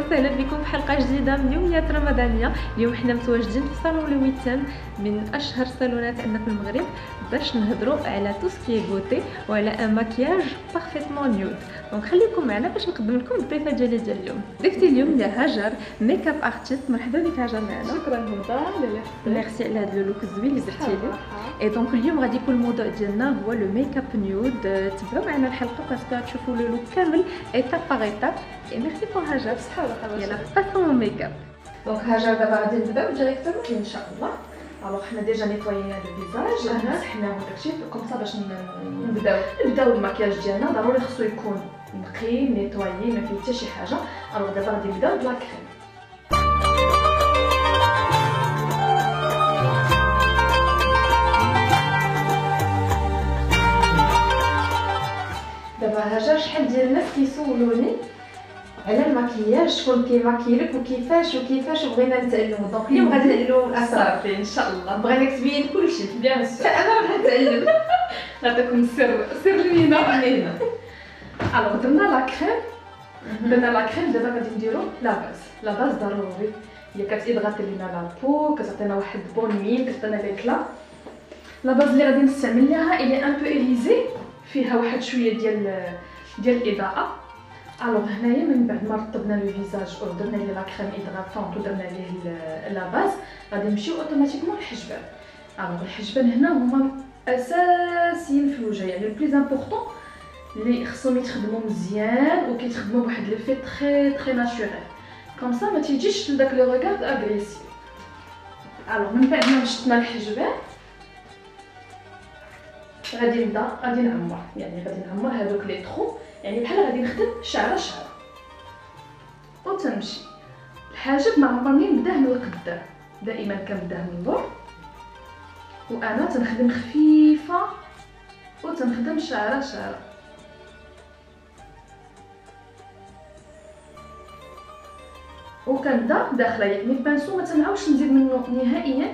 وسهلا بكم في حلقه جديده من يوميات رمضانيه. اليوم حنا متواجدين في صالون لويتان من اشهر صالونات عندنا في المغرب باش نهضروا على تو سكي بوتي وعلى ان ماكياج بارفيتمون نيود. دونك خليكم معنا باش نقدم لكم الضيفه ديالي ديال اليوم. ضيفتي اليوم هي هاجر ميك اب ارتست. مرحبا بك هاجر معنا. شكرا هدى. ميرسي على هذا اللوك الزوين اللي درتي لي. اي دونك اليوم غادي يكون الموضوع ديالنا هو لو ميك اب نيود. تبعوا معنا الحلقه باسكو تشوفوا لو لوك كامل ايتاب باغ ايتاب. اي ميرسي بور هاجر. بصحه ولا يلا باسون ميك اب. دونك هاجر دابا غادي نبداو ديريكتومون ان شاء الله. الوغ حنا ديجا نيطوينا لو فيزاج، مسحناه وداكشي كوم صا باش نبداو الماكياج ديالنا. ضروري خصو يكون نقي نيطويي ما فيه حتى شي حاجه. الوغ دابا غادي نبداو بلا كريم. دابا هاجر شحال ديال الناس كيسولوني على الماكياج، شكون كيماكيلك وكيفاش وبغينا نتعلموا. دونك اليوم غادي نعلموا الاسرار ان شاء الله. بغيناك تبين كلشي بيان سور. انا راه نتعلم. نعطيكم سر المينا. الوغ درنا لا كريم. دابا غادي نديرو لا باز ضروري هي كتيدغاتي لينا لا بو، كتعطينا واحد بون مين، كتعطينا ليكلا. لا باز اللي غادي نستعمل لها الي ان بو اليزي، فيها واحد شويه ديال الاضاءه. الوغ هنايا من بعد ما رطبنا لو فيزاج او درنا ليه لا كريم ايدغاتونط ودرنا ليه لا باز، غادي نمشيو اوتوماتيكمون للحجبان. الوغ الحجبان هنا هما اساسيين في الوجه، يعني البليز امبورطون اللي خصهم يتخدموا مزيان وكيتخدموا بواحد ليفي تري ناتوريل كوم سا ما تيجيش لداك لو ريغارد اغريسيف. الوغ من بعد ما مشطنا الحجبان غادي نعمر، يعني غادي نعمر هذوك لي ترو، يعني بحال غادي نخدم شعره وتنمشي. الحاجب ما عمرني نبداه من القدام، دائما كنبداه من اللور، وانا تنخدم خفيفه وتنخدم شعره وكنبدا داخله، يعني البانسو ما تنعاودش نزيد منه نهائيا،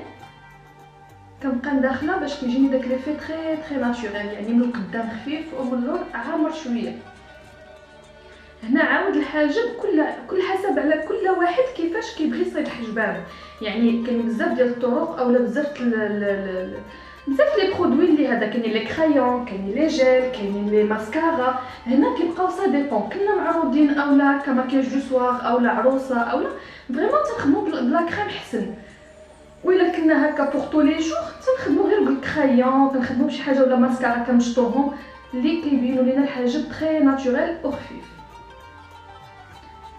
كنبقى داخله باش كيجيني داك ليفي تري ناتوريل، يعني من القدام خفيف ومن اللور عامر شويه. هنا عاود الحاجب كل حسب على كل واحد كيفاش كيبغي يصايب حجبانو، يعني كاين بزاف ديال الطرق اولا بزاف لي برودوي اللي هذا، كاينين لي كرايون، كاينين لي جيل، كاينين لي ماسكارا. هنا كيبقاو سا ديبون كنا معروضين اولا كماكياج دو سوار اولا عروسه اولا فريمون تنخدموا بلا كريم حسن. وإلا كنا هكا بوغ طو لي جور تنخدموا غير بالكرايون، كنخدموا بشي حاجه ولا ماسكارا كنشطوهم اللي كيبينوا لينا الحاجب تري ناتوريل وخفيف.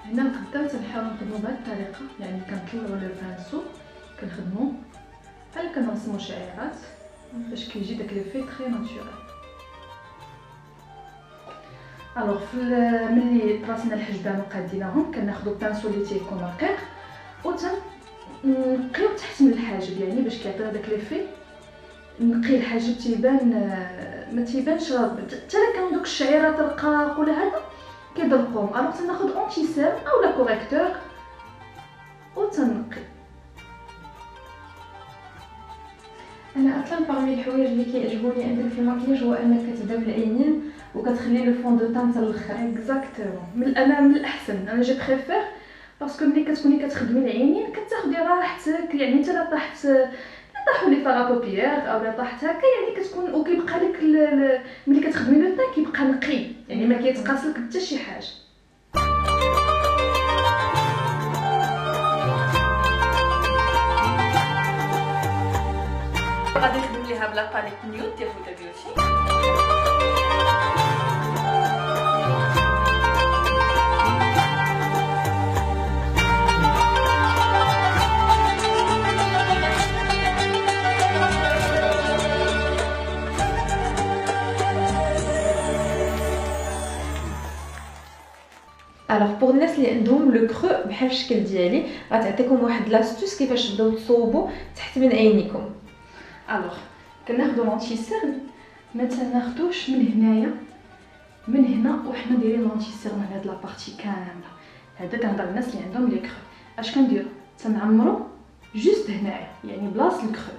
هنا القدام تنحاول نخدموا بهذه الطريقه، يعني كنطلعوا لو بانسو كنخدموا بحال كنرسموا شعيرات باش كيجي داك ليفي تري ناتوريل. الوغ ملي طراسنا الحجبان وقاديناهم كناخذوا بانسو اللي تيكون رقيق نقيو تحت من الحاجب، يعني باش كيعطينا داك ليفي نقي الحاجب تيبان ما تيبانش حتى كانوا دوك الشعيرات رقاق ولا هذا كيضرقهم. الوغ تناخذ اونتي سيرم اولا كوريكتور وتنقي. انا اصلا باغمي الحوايج اللي كيعجبوني عندك في الماكياج هو انك كتبدا بالعينين وكتخلي لو فون دو تان حتى الاخر. اكزاكتومون انا من الاحسن، انا جو بريفير باسكو ملي كتكوني كتخدمي العينين كتاخدي راحتك، يعني حتى لا طاحوا لي فارا بوبيير او لا طاحت هكا، يعني كتكون وكيبقى لك ملي كتخدمي لو طان كيبقى نقي، يعني ما كيتقاس لك حتى شي حاجه. غادي نخدم ليها بلا باليت نيود ديال هدى بيوتي. الوغ بوغ الناس اللي عندهم لو كرو بحال الشكل ديالي غتعطيكم واحد لاستوس كيفاش تبداو تصوبوا تحت من عينيكم. الوغ كناخذوا لونتي سيرم، ما تناخذوش من هنا وحنا دايرين لونتي سيرم على هاد لابارتي كامله. هذا كنهضر الناس اللي عندهم لي كرو. اش كنديروا تنعمروا جوست هنايا، يعني بلاص الكرو،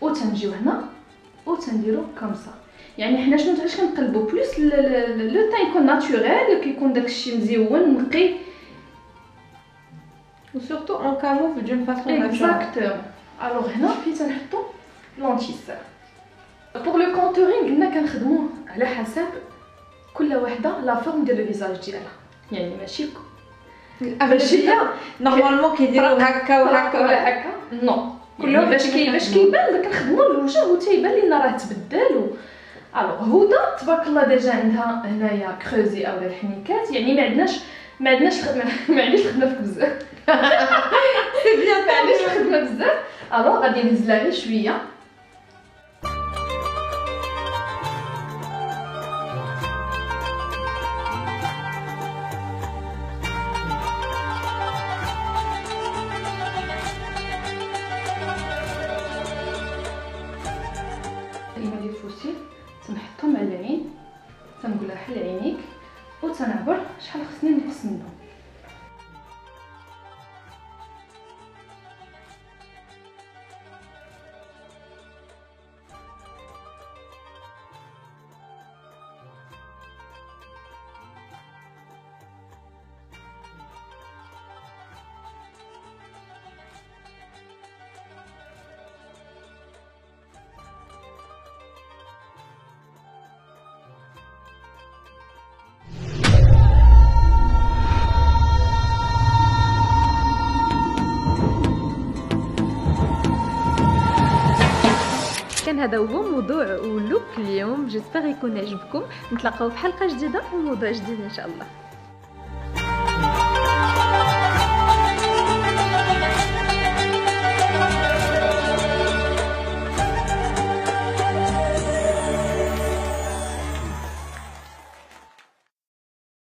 وتنجيو هنا وتنديروا كوم سا. يعني حنا شنو كنقلبوا بلوس لو تان يكون ناتوريل، كيكون داكشي مزيون نقي، وسورتو اون كاموف دون فاسون اكزاكتومون. الوغ هنا فين تنحطو لونتي سير. بوغ لو كونتورينغ قلنا كنخدموه على حسب كل وحده لا فورم ديال الفيزاج ديالها، يعني ماشي ماشي نورمالمون كيديروا هكا وهكا ولا هكا نو كلهم باش كيبان كنخدموا الوجه وتيبان لينا راه تبدل. الوغ هدى تبارك الله ديجا عندها هنايا كروزي او الحنيكات، يعني ما عندناش الخدمه في بزاف سي بيان ما عندناش الخدمه بزاف. الوغ غادي نهز لها غير شويه. الماء ديال الفوسيل تنحطهم على العين، تنقول لها حل عينيك وتنعبر شحال خصني نقص منهم. كان هذا هو موضوع ولوك اليوم، جيسبر يكون عجبكم. نتلاقاو في حلقه جديده وموضوع جديد ان شاء الله.